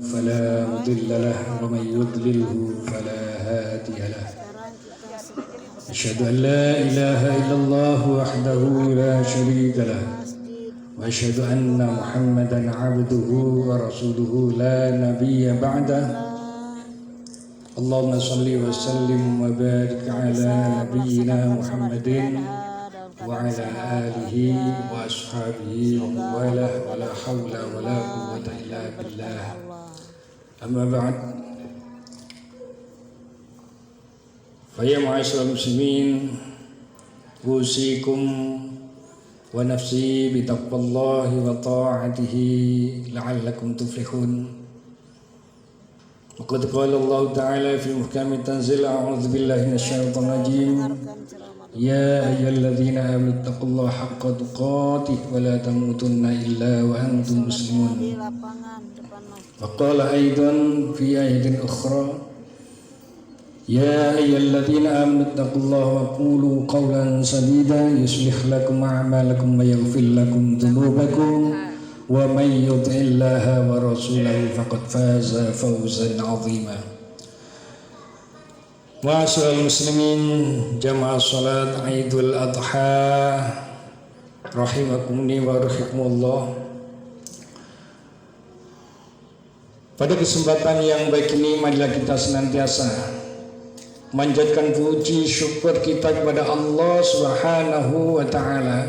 فلا مضل له ومن يضلله فلا هادي له أشهد أن لا إله إلا الله وحده لا شريك له وأشهد أن محمدا عبده ورسوله لا نبي بعده اللهم صل وسلم وبارك على نبينا محمد وعلى آله وأصحابه ومن والاه ولا حول ولا قوة إلا بالله أما بعد فيا معاشر المسلمين أوصيكم ونفسي بتقوى الله وطاعته لعلكم تفلحون وقد قال الله تعالى في محكم التنزيل أعوذ بالله من الشيطان الرجيم يا أيها الذين آمنوا اتقوا الله حق تقاته ولا تموتن إلا وأنتم مسلمون وقال أيضا في آية أخرى يا أيها الذين آمنوا اتقوا الله وقولوا قولا سديدا يصلح لكم أعمالكم ويغفر لكم ذنوبكم ومن يطع الله ورسوله فقد فاز فوزا عظيما. Ma'asyiral muslimin jamaah salat Idul Adha rahimakumni wa rahimakumullah. Pada kesempatan yang baik ini marilah kita senantiasa manjatkan puji syukur kita kepada Allah Subhanahu wa taala,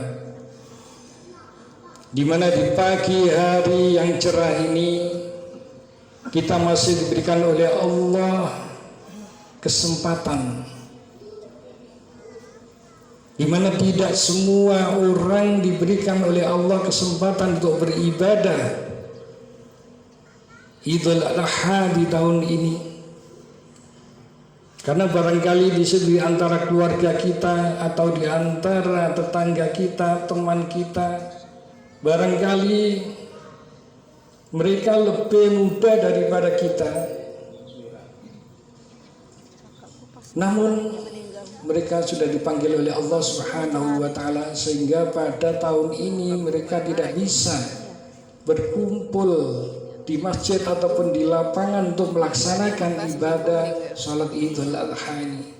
di mana di pagi hari yang cerah ini kita masih diberikan oleh Allah kesempatan di mana tidak semua orang diberikan oleh Allah kesempatan untuk beribadah Idul Adha di tahun ini. Karena barangkali di antara keluarga kita atau di antara tetangga kita, teman kita, barangkali mereka lebih muda daripada kita. Namun mereka sudah dipanggil oleh Allah Subhanahu wa taala sehingga pada tahun ini mereka tidak bisa berkumpul di masjid ataupun di lapangan untuk melaksanakan ibadah salat Idul Adha ini.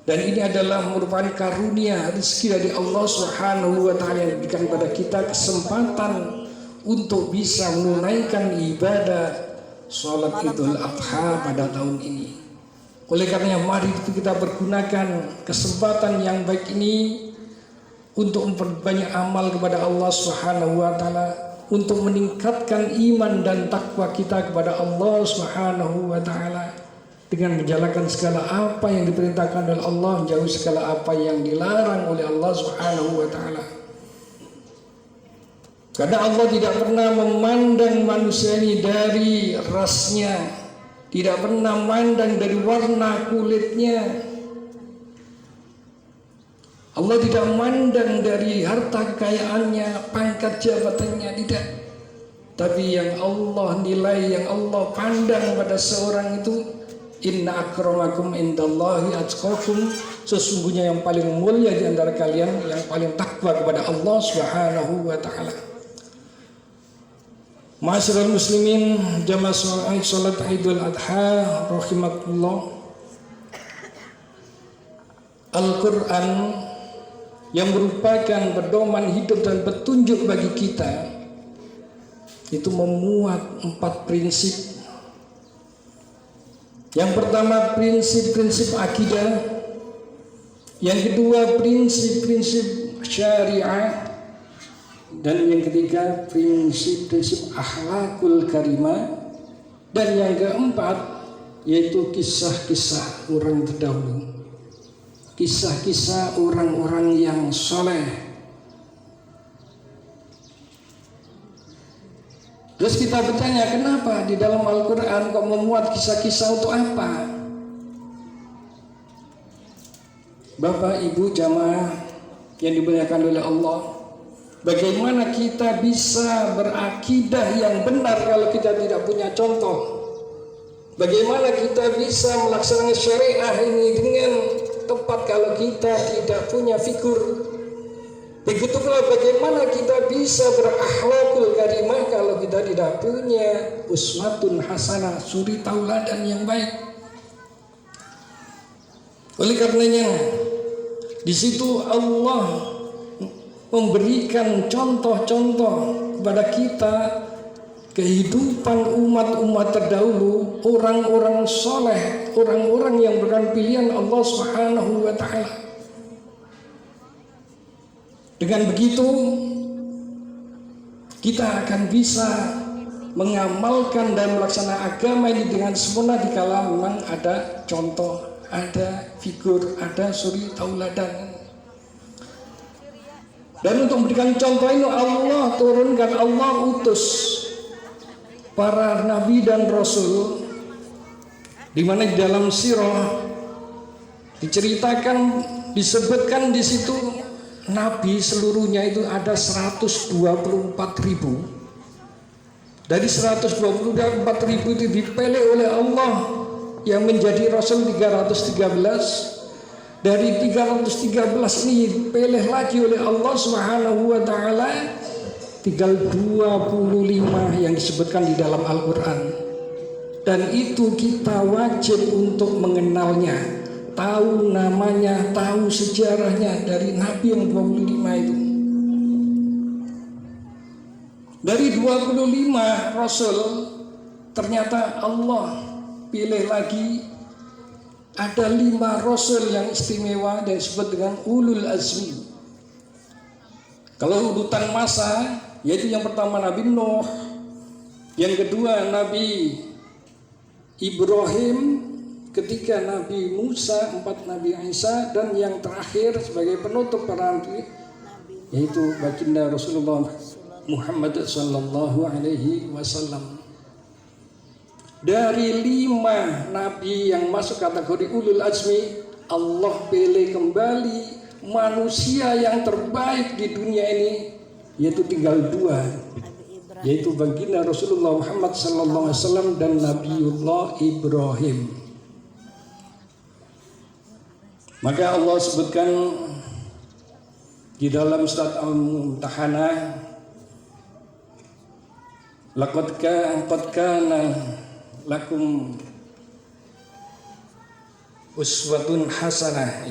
Dan ini adalah merupakan karunia rezeki dari Allah Subhanahu wa taala yang diberikan kepada kita kesempatan untuk bisa menunaikan ibadah salat Idul Adha pada tahun ini. Oleh karenanya mari kita pergunakan kesempatan yang baik ini untuk memperbanyak amal kepada Allah Subhanahu wa taala, untuk meningkatkan iman dan takwa kita kepada Allah Subhanahu wa taala dengan menjalankan segala apa yang diperintahkan oleh Allah, menjauhi segala apa yang dilarang oleh Allah Subhanahu wa taala. Karena Allah tidak pernah memandang manusia ini dari rasnya, tidak pernah memandang dari warna kulitnya. Allah tidak memandang dari harta kekayaannya, pangkat jabatannya, tidak. Tapi yang Allah nilai, yang Allah pandang pada seorang itu, inna akramakum indallahi atqakum, sesungguhnya yang paling mulia di antara kalian yang paling takwa kepada Allah Subhanahu wa taala. Ma'asyiral muslimin jamaah salat Idul Adha rahimakumullah. Al-Quran yang merupakan pedoman hidup dan petunjuk bagi kita itu memuat 4 prinsip. Yang pertama prinsip-prinsip akidah, yang kedua prinsip-prinsip syariah, dan yang ketiga prinsip-prinsip akhlakul karimah, dan yang keempat yaitu kisah-kisah orang terdahulu, kisah-kisah orang-orang yang soleh. Terus kita bertanya, kenapa di dalam Al-Quran kok memuat kisah-kisah untuk apa? Bapak Ibu jamaah yang dimuliakan oleh Allah, bagaimana kita bisa berakidah yang benar kalau kita tidak punya contoh? Bagaimana kita bisa melaksanakan syariah ini dengan tepat kalau kita tidak punya figur? Begitu pula bagaimana kita bisa berakhlakul karimah kalau kita tidak punya uswatun hasanah, suri tauladan yang baik. Oleh karenanya di situ Allah memberikan contoh-contoh kepada kita kehidupan umat-umat terdahulu, orang-orang soleh, orang-orang yang bukan pilihan Allah Subhanahu wa Ta'ala. Dengan begitu kita akan bisa mengamalkan dan melaksanakan agama ini dengan sempurna dikala memang ada contoh, ada figur, ada suri tauladan. Dan untuk memberikan contoh ini Allah turunkan, Allah utus para nabi dan rasul, di mana di dalam sirah diceritakan, disebutkan di situ nabi seluruhnya itu ada 124.000. Dari 124.000 itu dipilih oleh Allah yang menjadi rasul 313. Dari 313 ini dipilih lagi oleh Allah Subhanahu wa Ta'ala tinggal 25 yang disebutkan di dalam Al-Quran. Dan itu kita wajib untuk mengenalnya, tahu namanya, tahu sejarahnya dari Nabi yang 25 itu. Dari 25 Rasul ternyata Allah pilih lagi ada 5 Rasul yang istimewa dan disebut dengan ulul azmi. Kalau urutan masa, yaitu yang pertama Nabi Nuh, yang kedua Nabi Ibrahim, ketiga Nabi Musa, 4 Nabi Isa, dan yang terakhir sebagai penutup para nabi yaitu baginda Rasulullah Muhammad sallallahu alaihi wasallam. Dari 5 nabi yang masuk kategori ulul azmi, Allah pilih kembali manusia yang terbaik di dunia ini, yaitu tinggal 2, yaitu baginda Rasulullah Muhammad sallallahu alaihi wasallam dan Nabiullah Ibrahim. Maka Allah sebutkan di dalam surat Al-Mumtahanah, laqad kana lakum uswatun hasanah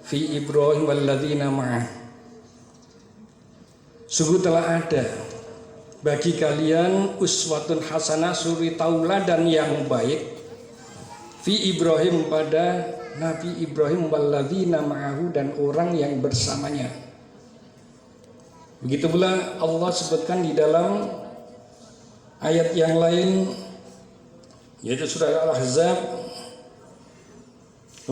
fi Ibrahim walladzina ma'ah. Sungguh telah ada bagi kalian uswatun hasanah, suri tauladan yang baik, fi Ibrahim pada Nabi Ibrahim walladzina ma'ahu dan orang yang bersamanya. Begitu pula Allah sebutkan di dalam ayat yang lain, yaitu surah Al-Ahzab,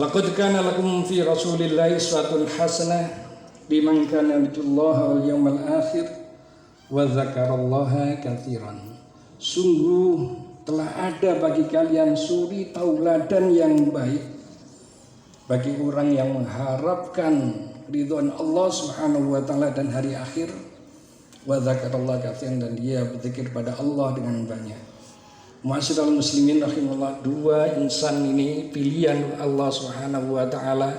laqad kana lakum fi rasulillahi uswatun hasanah liman kana yarjullaha wal yawmal akhir wa dzakarallaha katsiran. Sungguh telah ada bagi kalian suri tauladan yang baik bagi orang yang mengharapkan ridwan Allah Subhanahu wa Ta'ala dan hari akhir, wa dzakarallaha katsiran, dan dia berzikir pada Allah dengan banyak. Ma'asyiral muslimin rahimallah, 2 insan ini pilihan Allah Subhanahu wa Ta'ala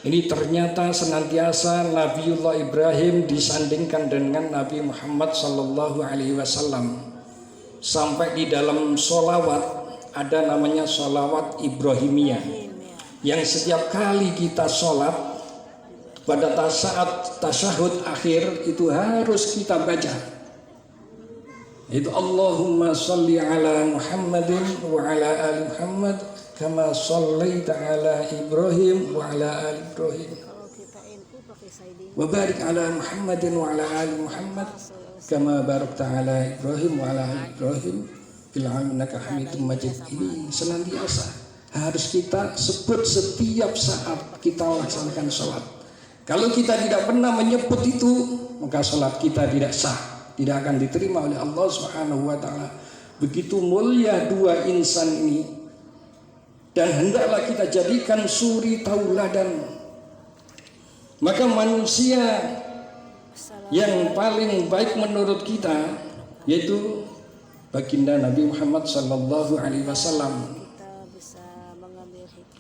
ini ternyata senantiasa Nabiullah Ibrahim disandingkan dengan Nabi Muhammad sallallahu alaihi wasallam. Sampai di dalam sholawat ada namanya sholawat Ibrahimiyah, yang setiap kali kita sholat pada saat tasyahud akhir itu harus kita baca. Itu Allahumma salli ala Muhammadin wa ala ali Muhammad kama sallaita ala Ibrahim wa ala ali Ibrahim wa barik ala Muhammadin wa ala ali Muhammad kama barakta ala Ibrahim wa ala ali Ibrahim fil alamin innaka Hamidum Majid. Ini senantiasa harus kita sebut setiap saat kita laksanakan sholat. Kalau kita tidak pernah menyebut itu, maka sholat kita tidak sah, tidak akan diterima oleh Allah Subhanahu wa Ta'ala. Begitu mulia 2 insan ini, dan hendaklah kita jadikan suri tauladan. Maka manusia yang paling baik menurut kita yaitu baginda Nabi Muhammad sallallahu alaihi wasallam.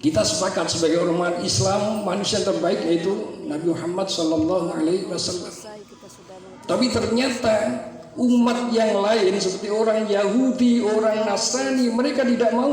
Kita sepakat sebagai umat Islam manusia yang terbaik yaitu Nabi Muhammad SAW. Tapi ternyata umat yang lain seperti orang Yahudi, orang Nasrani, mereka tidak mau